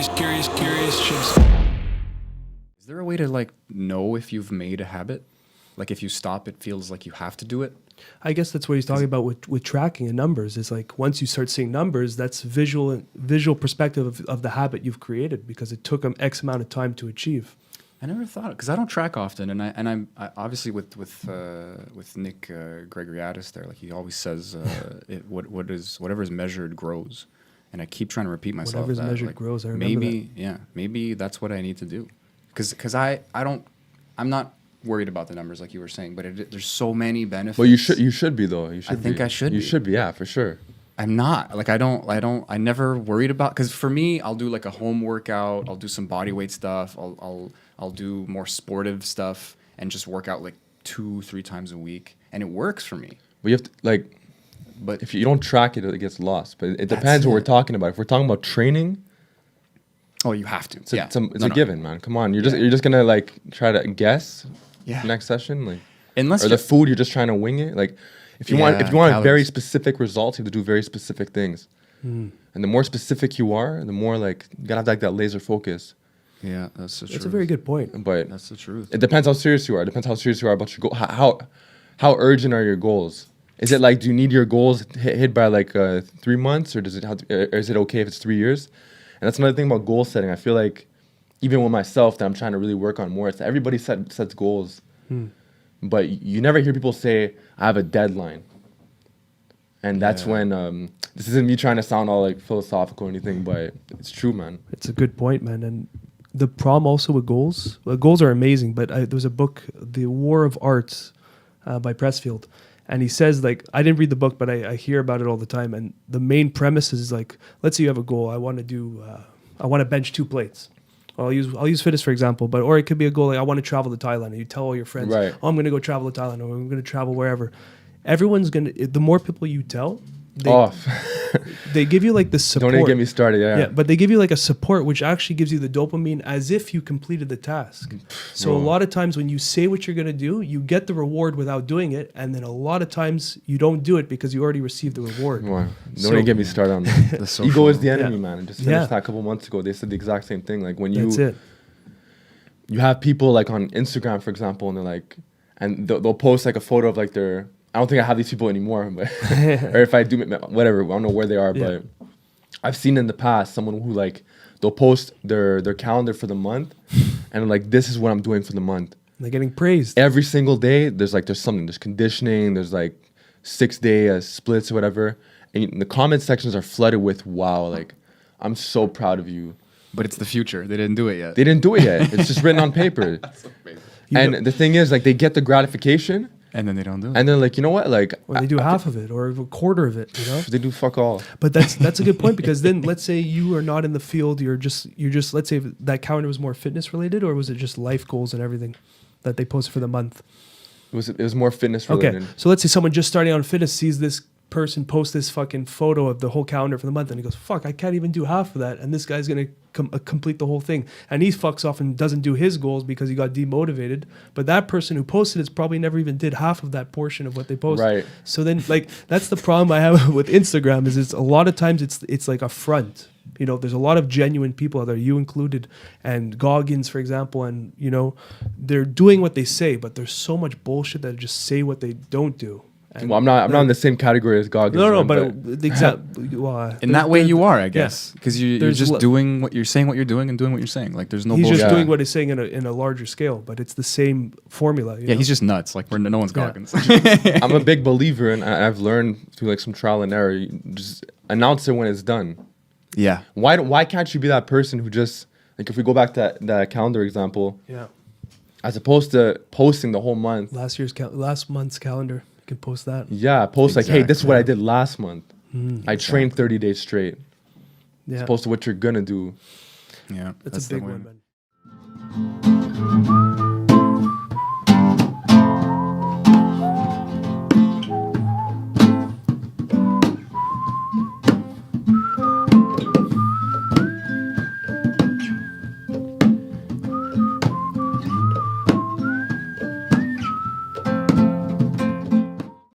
curious chimps. Is there a way to like know if you've made a habit? Like if you stop, it feels like you have to do it. I guess that's what he's talking about with tracking and numbers. It's like once you start seeing numbers, that's visual perspective of the habit you've created because it took them X amount of time to achieve. I never thought because I don't track often, and I'm obviously with Nick Gregoriadis there. Like he always says, whatever is measured grows, and I keep trying to repeat myself. Whatever's that, measured like, grows. I remember that. Maybe that's what I need to do, because I'm not worried about the numbers like you were saying, but there's so many benefits. Well, you should be though. I think I should. You should be, yeah, for sure. I'm not like I never worried about because for me I'll do like a home workout, I'll do some body weight stuff, I'll do more sportive stuff and just work out like 2-3 times a week and it works for me. But you have to but if you don't track it, it gets lost. But it depends what we're talking about. If we're talking about training, oh, you have to. It's a given, man. Come on, you're just gonna like try to guess. Yeah. Next session, like unless or the food, you're just trying to wing it. Like if you want calories. Very specific results, you have to do very specific things. And the more specific you are, the more like you gotta have like that laser focus. Yeah, that's the truth. That's a very good point. But that's the truth. It depends how serious you are. It depends how serious you are about your goal. How urgent are your goals? Is it like do you need your goals hit by like 3 months, or or is it okay if it's 3 years? And that's another thing about goal setting. I feel like even with myself that I'm trying to really work on more. It's everybody sets goals, but you never hear people say I have a deadline. And that's when this isn't me trying to sound all like philosophical or anything, but it's true, man. It's a good point, man. And the problem also with goals, goals are amazing, but there was a book, The War of Arts by Pressfield. And he says, like, I didn't read the book, but I hear about it all the time. And the main premise is like, let's say you have a goal. I want to bench 2 plates. I'll use fitness for example, or it could be a goal like I want to travel to Thailand. And you tell all your friends, right. I'm going to go travel to Thailand, or I'm going to travel wherever. Everyone's going to. The more people you tell, they give you like the support. Don't even get me started. Yeah, but they give you like a support, which actually gives you the dopamine as if you completed the task. So a lot of times when you say what you're going to do, you get the reward without doing it, and then a lot of times you don't do it because you already received the reward. Wow. Don't even get me started on that. Ego is the enemy, man. Just finished that a couple months ago. They said the exact same thing. Like when you have people like on Instagram, for example, and they're like, and they'll post like a photo of like their. I don't think I have these people anymore, but or if I do, whatever. I don't know where they are, but I've seen in the past someone who like they'll post their calendar for the month, and like this is what I'm doing for the month. They're getting praised every single day. There's something. There's conditioning. There's like 6-day splits or whatever, and the comment sections are flooded with wow, like I'm so proud of you. But it's the future. They didn't do it yet. It's just written on paper. That's amazing. The thing is, like, they get the gratification. And then they don't do it. And they're like, you know what? Like, or they do half of it or a quarter of it, you know? They do fuck all. But that's a good point because then let's say you are not in the field. You're just let's say that calendar was more fitness related, or was it just life goals and everything that they posted for the month? It was more fitness related. Okay. So let's say someone just starting on fitness sees this person post this fucking photo of the whole calendar for the month and he goes, fuck, I can't even do half of that. And this guy's going to complete the whole thing. And he fucks off and doesn't do his goals because he got demotivated. But that person who posted it probably never even did half of that portion of what they posted. Right. So then like, that's the problem I have with Instagram is it's a lot of times it's like a front. You know, there's a lot of genuine people out there, you included, and Goggins, for example, and, you know, they're doing what they say, but there's so much bullshit that just say what they don't do. And well, I'm not in the same category as Goggins. No, but the exact. In that way, you are, I guess, because you're just doing what you're saying, what you're doing, and doing what you're saying. Like, there's no. He's bullshit. just doing what he's saying in a larger scale, but it's the same formula. You know? He's just nuts. Like, no one's Goggins. I'm a big believer, and I've learned through like some trial and error. You just announce it when it's done. Yeah. Why can't you be that person who just like if we go back to that calendar example? Yeah. As opposed to posting the whole month. Last month's calendar. You can post that. Yeah, post like, hey, this is what I did last month. I trained 30 days straight. Yeah. As opposed to what you're gonna do. Yeah. That's a big one, man.